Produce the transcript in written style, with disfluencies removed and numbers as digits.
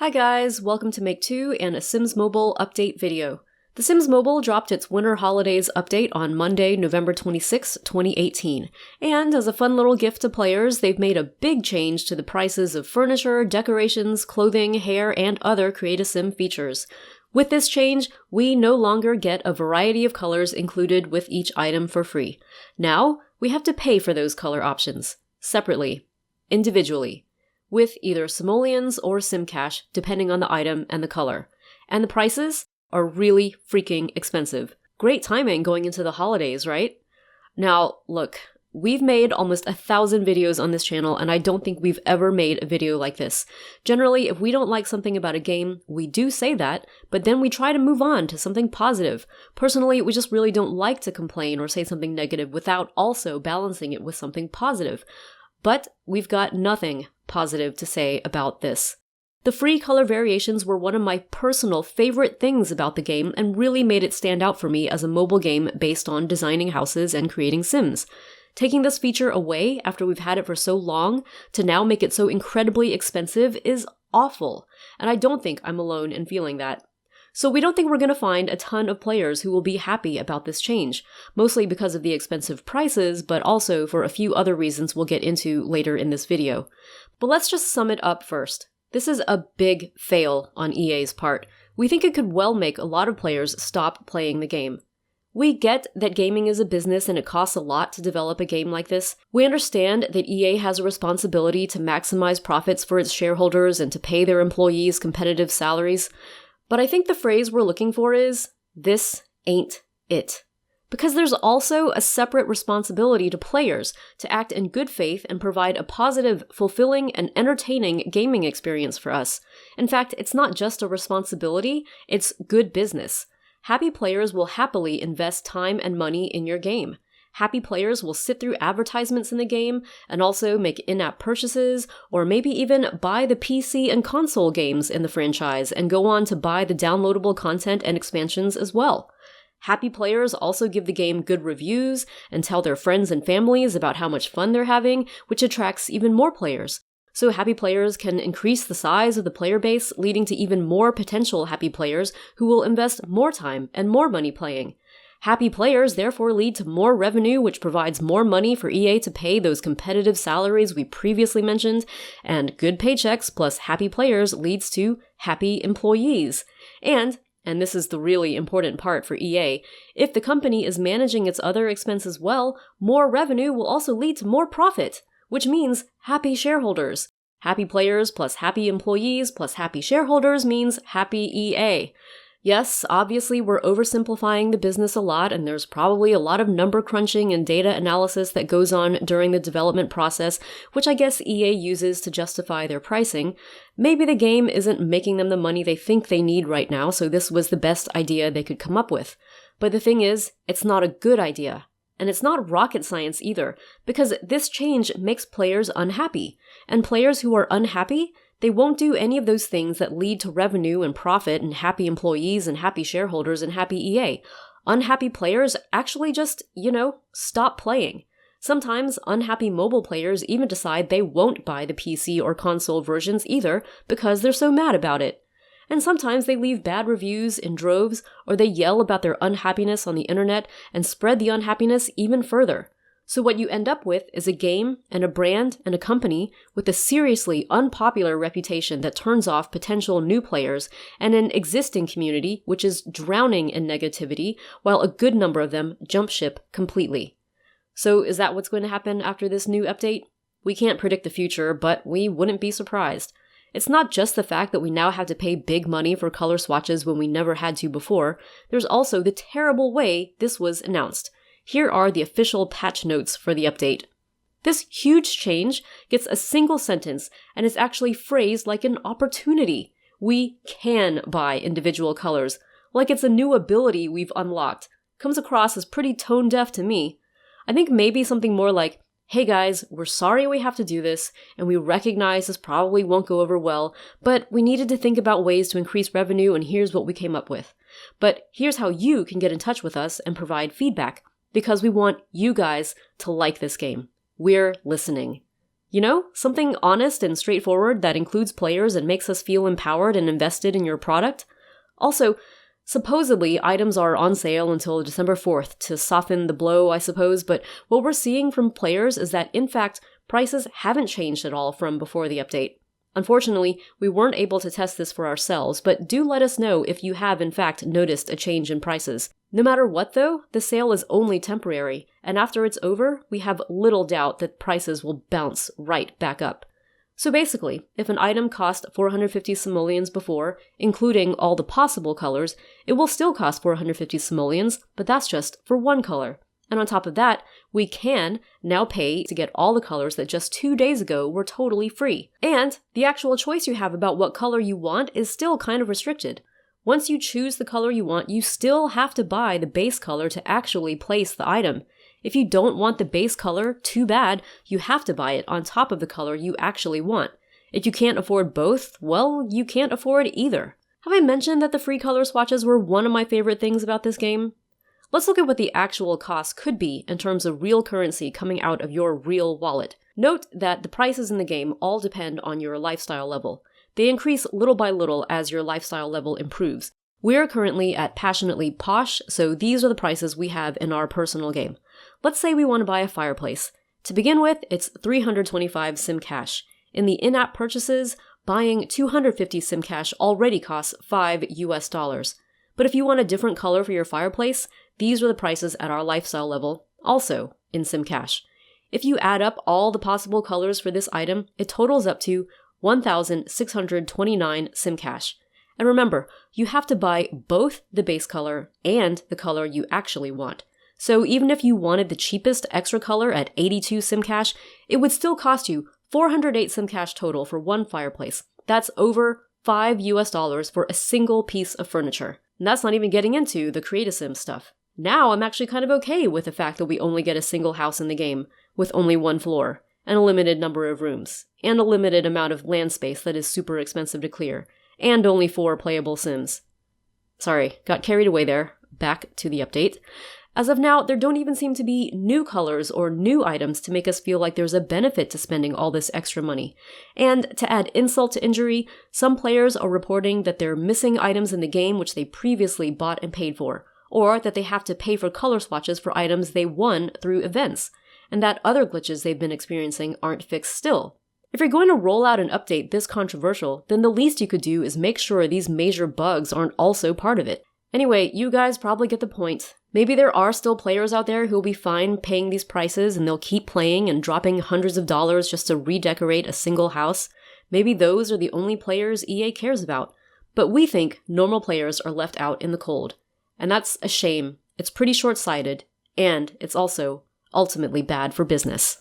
Hi guys, welcome to Make 2 and a Sims Mobile update video. The Sims Mobile dropped its Winter Holidays update on Monday, November 26, 2018, and as a fun little gift to players, they've made a big change to the prices of furniture, decorations, clothing, hair, and other Create-a-Sim features. With this change, we no longer get a variety of colors included with each item for free. Now, we have to pay for those color options, separately, individually, with either simoleons or simcash, depending on the item and the color. And the prices are really freaking expensive. Great timing going into the holidays, right? Now, look, we've made almost 1,000 videos on this channel, and I don't think we've ever made a video like this. Generally, if we don't like something about a game, we do say that, but then we try to move on to something positive. Personally, we just really don't like to complain or say something negative without also balancing it with something positive. But we've got nothing positive to say about this. The free color variations were one of my personal favorite things about the game and really made it stand out for me as a mobile game based on designing houses and creating Sims. Taking this feature away after we've had it for so long to now make it so incredibly expensive is awful, and I don't think I'm alone in feeling that. So we don't think we're going to find a ton of players who will be happy about this change, mostly because of the expensive prices, but also for a few other reasons we'll get into later in this video. But let's just sum it up first. This is a big fail on EA's part. We think it could well make a lot of players stop playing the game. We get that gaming is a business and it costs a lot to develop a game like this. We understand that EA has a responsibility to maximize profits for its shareholders and to pay their employees competitive salaries. But I think the phrase we're looking for is, this ain't it. Because there's also a separate responsibility to players to act in good faith and provide a positive, fulfilling, and entertaining gaming experience for us. In fact, it's not just a responsibility, it's good business. Happy players will happily invest time and money in your game. Happy players will sit through advertisements in the game and also make in-app purchases, or maybe even buy the PC and console games in the franchise and go on to buy the downloadable content and expansions as well. Happy players also give the game good reviews and tell their friends and families about how much fun they're having, which attracts even more players. So happy players can increase the size of the player base, leading to even more potential happy players who will invest more time and more money playing. Happy players therefore lead to more revenue, which provides more money for EA to pay those competitive salaries we previously mentioned, and good paychecks plus happy players leads to happy employees. And this is the really important part for EA, if the company is managing its other expenses well, more revenue will also lead to more profit, which means happy shareholders. Happy players plus happy employees plus happy shareholders means happy EA. Yes, obviously we're oversimplifying the business a lot, and there's probably a lot of number crunching and data analysis that goes on during the development process, which I guess EA uses to justify their pricing. Maybe the game isn't making them the money they think they need right now, so this was the best idea they could come up with. But the thing is, it's not a good idea. And it's not rocket science either, because this change makes players unhappy. And players who are unhappy, they won't do any of those things that lead to revenue and profit and happy employees and happy shareholders and happy EA. Unhappy players actually just, stop playing. Sometimes unhappy mobile players even decide they won't buy the PC or console versions either because they're so mad about it. And sometimes they leave bad reviews in droves, or they yell about their unhappiness on the internet and spread the unhappiness even further. So what you end up with is a game and a brand and a company with a seriously unpopular reputation that turns off potential new players, and an existing community which is drowning in negativity, while a good number of them jump ship completely. So is that what's going to happen after this new update? We can't predict the future, but we wouldn't be surprised. It's not just the fact that we now have to pay big money for color swatches when we never had to before, there's also the terrible way this was announced. Here are the official patch notes for the update. This huge change gets a single sentence and is actually phrased like an opportunity. We can buy individual colors, like it's a new ability we've unlocked. Comes across as pretty tone-deaf to me. I think maybe something more like, hey guys, we're sorry we have to do this, and we recognize this probably won't go over well, but we needed to think about ways to increase revenue, and here's what we came up with. But here's how you can get in touch with us and provide feedback, because we want you guys to like this game. We're listening. You know, something honest and straightforward that includes players and makes us feel empowered and invested in your product. Also, supposedly, items are on sale until December 4th to soften the blow, I suppose, but what we're seeing from players is that, in fact, prices haven't changed at all from before the update. Unfortunately, we weren't able to test this for ourselves, but do let us know if you have, in fact, noticed a change in prices. No matter what, though, the sale is only temporary, and after it's over, we have little doubt that prices will bounce right back up. So basically, if an item cost 450 simoleons before, including all the possible colors, it will still cost 450 simoleons, but that's just for one color. And on top of that, we can now pay to get all the colors that just 2 days ago were totally free. And the actual choice you have about what color you want is still kind of restricted. Once you choose the color you want, you still have to buy the base color to actually place the item. If you don't want the base color, too bad, you have to buy it on top of the color you actually want. If you can't afford both, well, you can't afford either. Have I mentioned that the free color swatches were one of my favorite things about this game? Let's look at what the actual cost could be in terms of real currency coming out of your real wallet. Note that the prices in the game all depend on your lifestyle level. They increase little by little as your lifestyle level improves. We're currently at Passionately Posh, so these are the prices we have in our personal game. Let's say we want to buy a fireplace. To begin with, it's 325 simcash. In the in-app purchases, buying 250 simcash already costs $5. But if you want a different color for your fireplace, these are the prices at our lifestyle level, also in simcash. If you add up all the possible colors for this item, it totals up to 1,629 simcash. And remember, you have to buy both the base color and the color you actually want. So even if you wanted the cheapest extra color at 82 simcash, it would still cost you 408 simcash total for one fireplace. That's over $5 for a single piece of furniture. And that's not even getting into the Create-A-Sim stuff. Now I'm actually kind of okay with the fact that we only get a single house in the game, with only one floor, and a limited number of rooms, and a limited amount of land space that is super expensive to clear, and only 4 playable Sims. Sorry, got carried away there. Back to the update. As of now, there don't even seem to be new colors or new items to make us feel like there's a benefit to spending all this extra money. And to add insult to injury, some players are reporting that they're missing items in the game which they previously bought and paid for, or that they have to pay for color swatches for items they won through events, and that other glitches they've been experiencing aren't fixed still. If you're going to roll out an update this controversial, then the least you could do is make sure these major bugs aren't also part of it. Anyway, you guys probably get the point. Maybe there are still players out there who'll be fine paying these prices and they'll keep playing and dropping hundreds of dollars just to redecorate a single house. Maybe those are the only players EA cares about. But we think normal players are left out in the cold. And that's a shame. It's pretty short-sighted. And it's also ultimately bad for business.